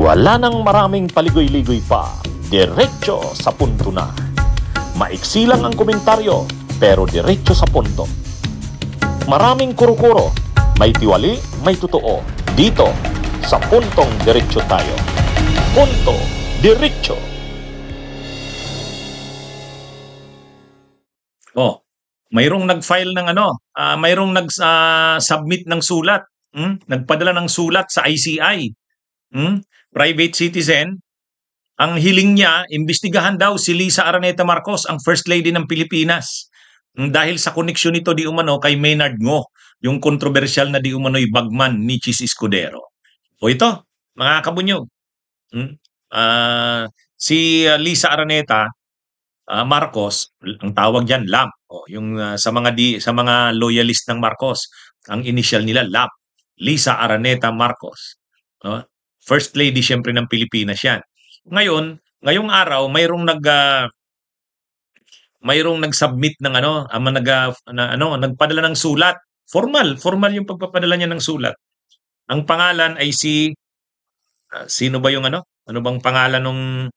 Wala nang maraming paligoy-ligoy pa, diretso sa punto na. Maiksi lang ang komentaryo, pero diretso sa punto. Maraming kuro-kuro, may tiwali, may totoo. Dito, sa puntong diretso tayo. Punto diretso. Oh, mayroong nag-file ng mayroong nag-submit ng sulat. Nagpadala ng sulat sa ICI. Private citizen. Ang hiling niya, imbestigahan daw si Lisa Araneta Marcos, ang First Lady ng Pilipinas. Dahil sa koneksyon nito di umano kay Maynard Ngo, yung kontrobersyal na di umano'y bagman ni Chis Escudero. O ito, mga kabunyog. Si Lisa Araneta Marcos, ang tawag diyan LAM. Yung sa mga loyalist ng Marcos, ang initial nila LAM. Lisa Araneta Marcos. First Lady siyempre ng Pilipinas 'yan. Ngayong araw mayroong nag-submit ng nagpadala ng sulat. Formal yung pagpapadala niya ng sulat. Ang pangalan ay sino ba yung ano bang pangalan nung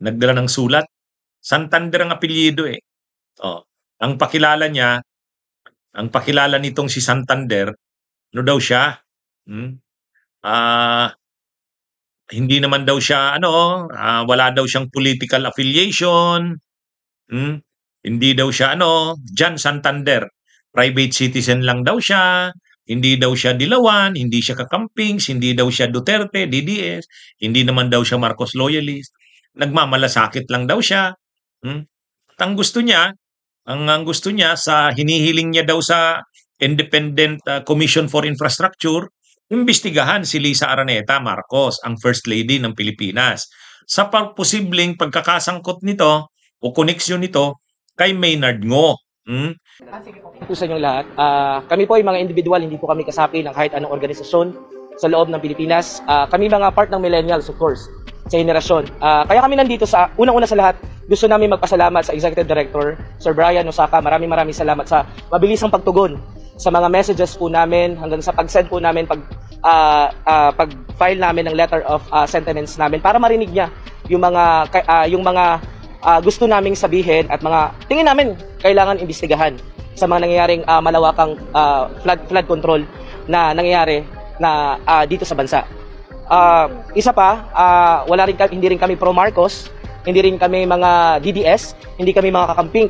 nagdala ng sulat? Santander ang apelyido eh. Ang pakilala nitong si Santander, ano daw siya? Hindi naman daw siya wala daw siyang political affiliation. Hindi daw siya John Santander. Private citizen lang daw siya. Hindi daw siya Dilawan, hindi siya Kakampings, hindi daw siya Duterte, DDS, hindi naman daw siya Marcos loyalist. Nagmamalasakit lang daw siya. At ang gusto niya sa hinihiling niya daw sa Independent Commission for Infrastructure, imbestigahan si Lisa Araneta Marcos, ang First Lady ng Pilipinas, sa posibleng pagkakasangkot nito o koneksyon nito kay Maynard Ngo. Po sa inyong lahat. Kami po ay mga individual, hindi po kami kasapi ng kahit anong organisasyon sa loob ng Pilipinas. Kami mga part ng millennials, of course, sa henerasyon. Kaya kami nandito sa unang-una sa lahat, gusto namin magpasalamat sa Executive Director, Sir Brian Osaka. Maraming salamat sa mabilisang pagtugon sa mga messages po namin hanggang sa pag-send po namin, pag-file namin ng letter of sentiments namin para marinig niya yung mga gusto naming sabihin at mga tingin namin kailangan imbestigahan sa mga nangyayaring malawakang flood control na nangyayari na dito sa bansa. Isa pa, hindi rin kami pro Marcos, hindi rin kami mga DDS, hindi kami mga kakamping.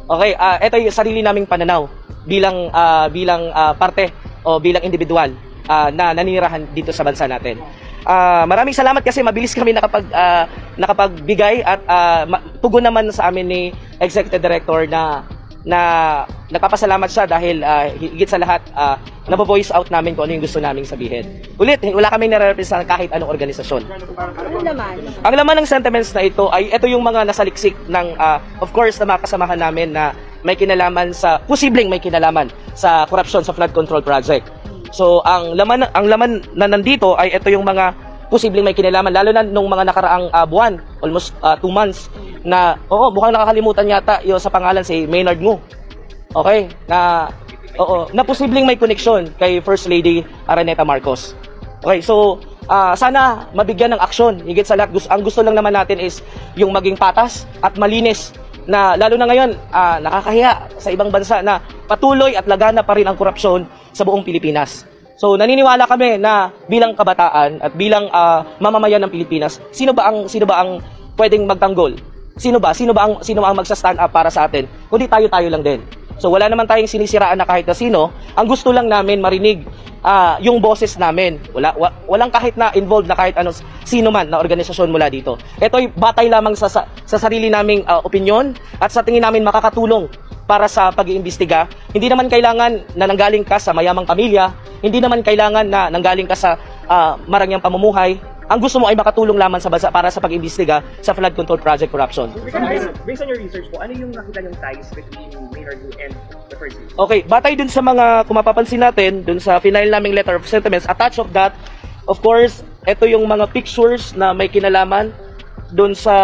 Okay, ito yung sarili naming pananaw bilang parte o bilang individual na naninirahan dito sa bansa natin. Maraming salamat kasi mabilis kami nakapagbigay at tugon naman sa amin ni Executive Director na nagpapasalamat siya dahil higit sa lahat nabo-voice out namin kung ano yung gusto naming sabihin. Ulit, wala kaming nare-represent kahit anong organisasyon. Ang laman ng sentiments na ito ay ito yung mga nasaliksik ng of course na mga kasamahan namin na may kinalaman posibleng may kinalaman sa korupsyon sa flood control project. So ang laman na nandito ay ito yung mga posibleng may kinalaman, lalo na nung mga nakaraang buwan, almost 2 months na mukhang nakakalimutan yata yung sa pangalan si Maynard Ngo. Okay, na posibleng may koneksyon kay First Lady Araneta Marcos. Okay, so sana mabigyan ng aksyon. Higit sa lahat, ang gusto lang naman natin is yung maging patas at malinis na lalo na ngayon nakakahiya sa ibang bansa na patuloy at lagana pa rin ang korupsyon sa buong Pilipinas. So naniniwala kami na bilang kabataan at bilang mamamayan ng Pilipinas, sino ba ang pwedeng magtanggol? Sino ba ang magsa-stand up para sa atin? Kundi tayo lang din. So wala naman tayong sinisiraan na kahit na sino. Ang gusto lang namin marinig yung boses namin. Walang kahit na involved na kahit sino man na organisasyon mula dito. Ito'y batay lamang sa sarili naming opinyon at sa tingin namin makakatulong para sa pag-iimbestiga. Hindi naman kailangan na nanggaling ka sa mayamang pamilya, hindi naman kailangan na nanggaling ka sa marangyang pamumuhay. Ang gusto mo ay makatulong lamang sa bansa para sa pag-iimbestiga sa flood control project corruption. Based on your research po, ano yung nakita yung ties between Maynard Ngo and the First Lady? Okay, batay dun sa mga, kung mapapansin natin, dun sa final naming letter of sentiments, attached of that, of course, ito yung mga pictures na may kinalaman dun sa,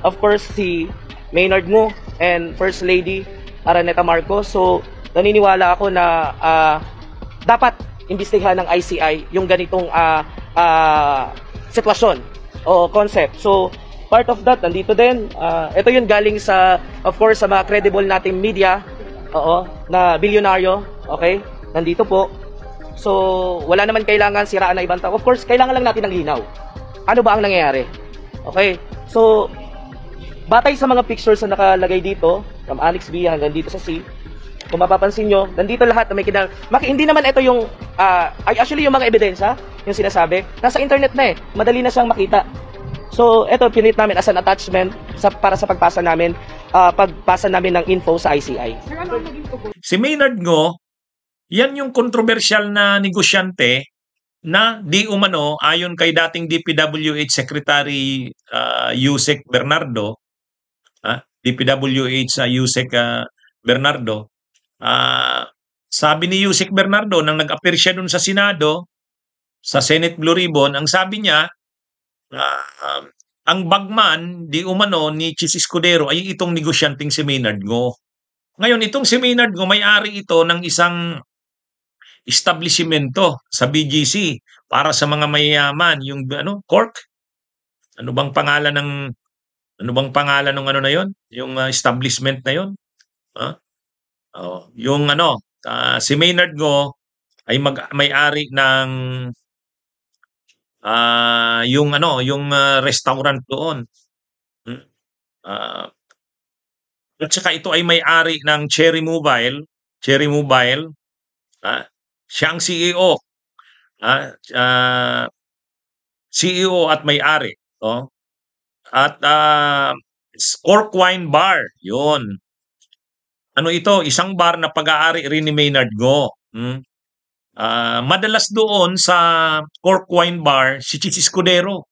of course, si Maynard Ngo and First Lady Araneta Marcos. So, naniniwala ako na dapat imbestigahan ng ICI yung ganitong sitwasyon o concept. So, part of that, nandito din. Ito yun galing sa, of course, sa mga credible nating media, na bilyonaryo, okay? Nandito po. So, wala naman kailangan siraan na ibang tao. Of course, kailangan lang natin ng linaw. Ano ba ang nangyayari? Okay? So, batay sa mga pictures na nakalagay dito, from Annex B hanggang dito sa C, kung mapapansin nyo, nandito lahat na may hindi naman ito yung, actually yung mga ebidensya, yung sinasabi, nasa internet na madali na siyang makita. So, ito pinit namin as an attachment para sa pagpasa namin ng info sa ICI. Si Maynard Ngo, yan yung kontrobersyal na negosyante na di umano ayon kay dating DPWH Secretary Yusek Bernardo, DPWH Yusek Bernardo, sabi ni Yusek Bernardo nang nag-appear siya dun sa Senado, sa Senate Blue Ribbon, ang sabi niya, ang bagman di umano ni Chis Escudero ay itong negosyanteng si Maynard Ngo. Ngayon, itong si Maynard Ngo, may-ari ito ng isang establishmento sa BGC para sa mga mayayaman, yung Cork. Ano bang pangalan ng ano na 'yon? Yung establishment na 'yon? Yung si Maynard Ngo ay may-ari ng yung restaurant doon. At saka ito ay may-ari ng Cherry Mobile. Siya ang CEO. CEO at may-ari. At Cork Wine Bar. Yun. Ano ito? Isang bar na pag-aari rin ni Maynard Ngo. Madalas doon sa Cork Wine Bar si Chis Escudero.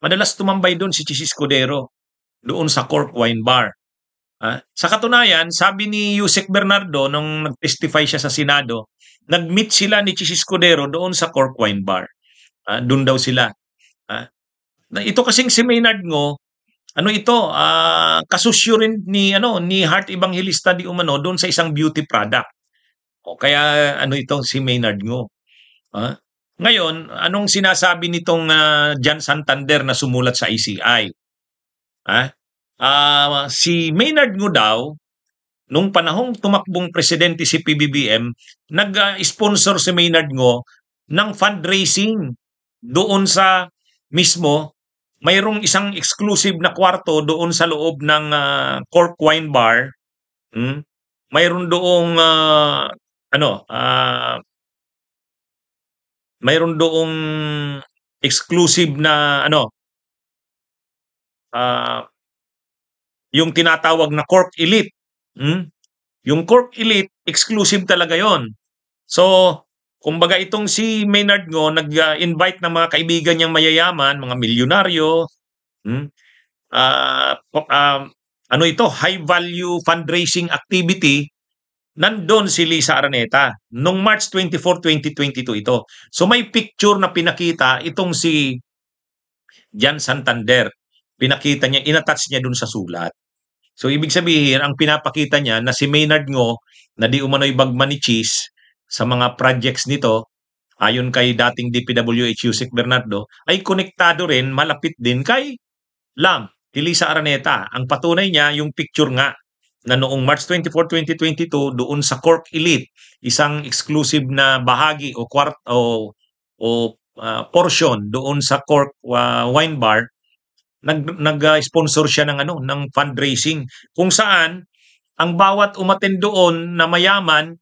Madalas tumambay doon si Chis Escudero. Doon sa Cork Wine Bar. Sa katunayan, sabi ni Yusek Bernardo nung nag-testify siya sa Senado, nag-meet sila ni Chis Escudero doon sa Cork Wine Bar. Doon daw sila. Ito kasing si Maynard Ngo, kasusyo rin ni Heart Evangelista di umano doon sa isang beauty product. Kaya itong si Maynard Ngo. Ngayon, anong sinasabi nitong Jan Santander na sumulat sa ICI? Si Maynard Ngo daw, nung panahong tumakbong presidente si PBBM, nag-sponsor si Maynard Ngo ng fundraising doon sa mismo. Mayroong isang exclusive na kwarto doon sa loob ng Cork Wine Bar. Mayroon doong mayroon doong exclusive na yung tinatawag na Cork Elite. Yung Cork Elite, exclusive talaga yon. So, kumbaga itong si Maynard Ngo, nag-invite ng mga kaibigan niyang mayayaman, mga milyonaryo. High value fundraising activity. Nandun si Lisa Araneta. Nung March 24, 2022 ito. So may picture na pinakita itong si Jan Santander. Pinakita niya, inattach niya dun sa sulat. So ibig sabihin, ang pinapakita niya na si Maynard Ngo, na di umano'y bagman ni Chis, sa mga projects nito, ayon kay dating DPWH Yusek Bernardo, ay konektado rin, malapit din kay Lisa Araneta. Ang patunay niya, yung picture nga, na noong March 24, 2022, doon sa Cork Elite, isang exclusive na bahagi o portion doon sa Cork Wine Bar, nag-sponsor siya ng fundraising, kung saan ang bawat umattend doon na mayaman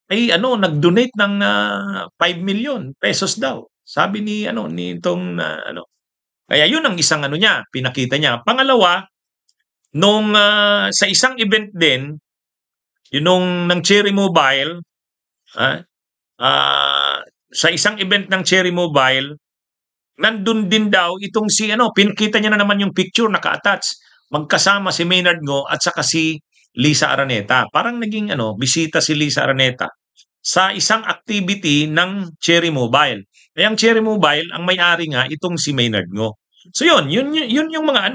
ay nag-donate ng 5 million pesos daw. Sabi ni itong Kaya yun ang isang niya, pinakita niya. Pangalawa, nung sa isang event din, yun ng Cherry Mobile, sa isang event ng Cherry Mobile, nandun din daw itong si pinakita niya na naman yung picture naka-attach. Magkasama si Maynard Ngo at saka si Lisa Araneta. Parang naging bisita si Lisa Araneta sa isang activity ng Cherry Mobile. Kaya ang Cherry Mobile, ang may-ari nga itong si Maynard Ngo. So yun yung mga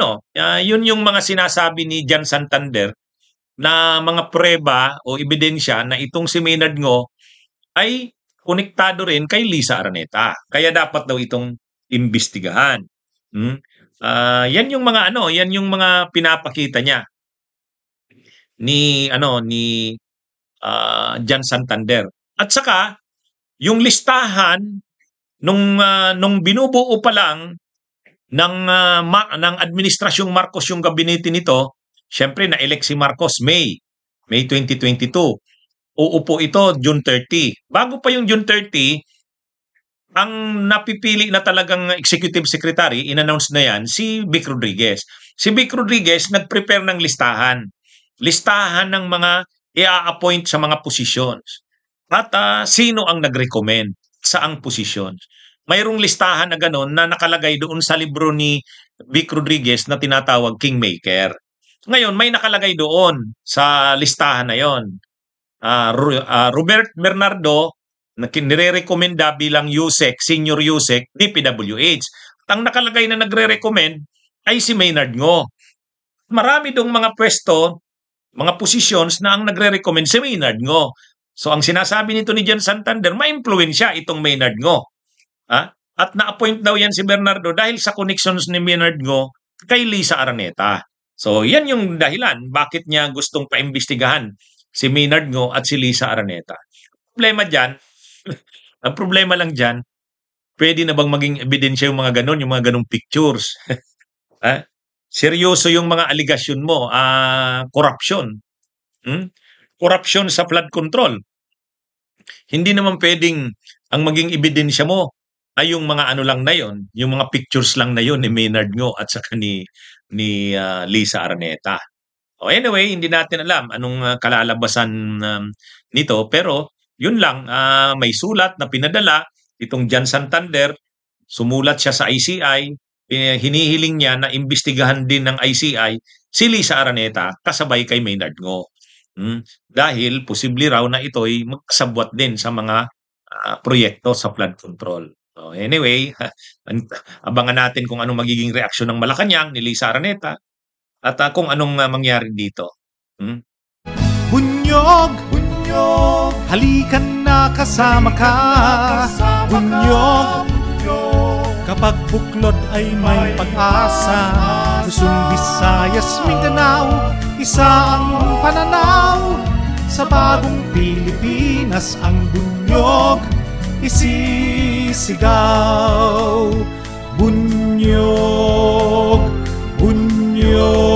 yun yung mga sinasabi ni Jan Santander na mga preba o ebidensya na itong si Maynard Ngo ay konektado rin kay Lisa Araneta. Kaya dapat daw itong imbestigahan. Yan yung mga yan yung mga pinapakita niya ni Jan Santander. At saka yung listahan nung binubuo pa lang ng administrasyong Marcos yung gabinete nito, syempre na-elect si Marcos May 2022. Uupo ito June 30. Bago pa yung June 30, ang napipili na talagang executive secretary, in-announce na yan, si Vic Rodriguez. Si Vic Rodriguez nag-prepare ng listahan. Listahan ng mga i-appoint sa mga positions. At sino ang nag-recommend saang positions. Mayroong listahan na gano'n na nakalagay doon sa libro ni Vic Rodriguez na tinatawag Kingmaker. Ngayon, may nakalagay doon sa listahan na yon. Robert Bernardo, na nire-recommenda bilang USEC, Senior USEC, DPWH. At ang nakalagay na nagre-recommend ay si Maynard Ngo. Marami dong mga pwesto, mga positions na ang nagre-recommend si Maynard Ngo. So ang sinasabi nito ni Jan Santander, ma-influensya itong Maynard Ngo. At na-appoint daw yan si Bernardo dahil sa connections ni Maynard Ngo kay Lisa Araneta. So yan yung dahilan bakit niya gustong paimbestigahan si Maynard Ngo at si Lisa Araneta. Problema dyan, ang problema lang dyan, pwede na bang maging ebidensya yung mga ganon, yung mga ganong pictures? Seryoso yung mga aligasyon mo, corruption. Corruption sa flood control. Hindi naman pwedeng ang maging ebidensya mo ay yung mga ano lang na yon, yung mga pictures lang na yon ni Maynard Ngo at saka ni Lisa Araneta. Anyway, hindi natin alam anong kalalabasan nito, pero yun lang, may sulat na pinadala itong Jan Santander, sumulat siya sa ICI, hinihiling niya na imbestigahan din ng ICI si Lisa Araneta kasabay kay Maynard Ngo. Dahil posible raw na ito'y magkasabwat din sa mga proyekto sa flood control. Anyway, abangan natin kung anong magiging reaksyon ng Malacanang ni Lisa Araneta at kung anong mangyari dito. Bunyog, bunyog, halikan na kasama ka. Bunyog, kapag buklod ay may pag-asa. Luzon, Visayas, Mindanao, isa ang pananaw. Sa bagong Pilipinas ang bunyog isisigaw. Bunyog, bunyog.